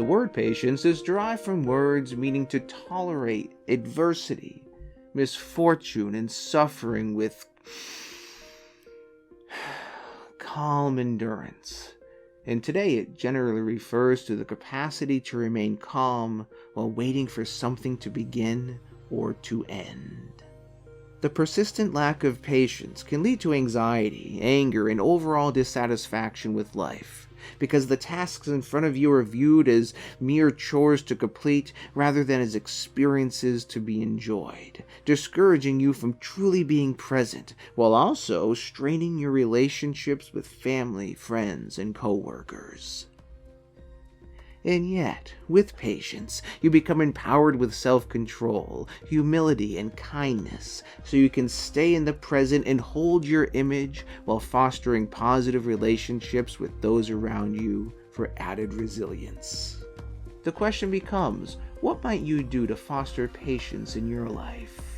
The word patience is derived from words meaning to tolerate adversity, misfortune, and suffering with calm endurance. And today it generally refers to the capacity to remain calm while waiting for something to begin or to end. The persistent lack of patience can lead to anxiety, anger, and overall dissatisfaction with life, because the tasks in front of you are viewed as mere chores to complete rather than as experiences to be enjoyed, discouraging you from truly being present, while also straining your relationships with family, friends, and coworkers. And yet, with patience, you become empowered with self-control, humility, and kindness, so you can stay in the present and hold your image while fostering positive relationships with those around you for added resilience. The question becomes, what might you do to foster patience in your life?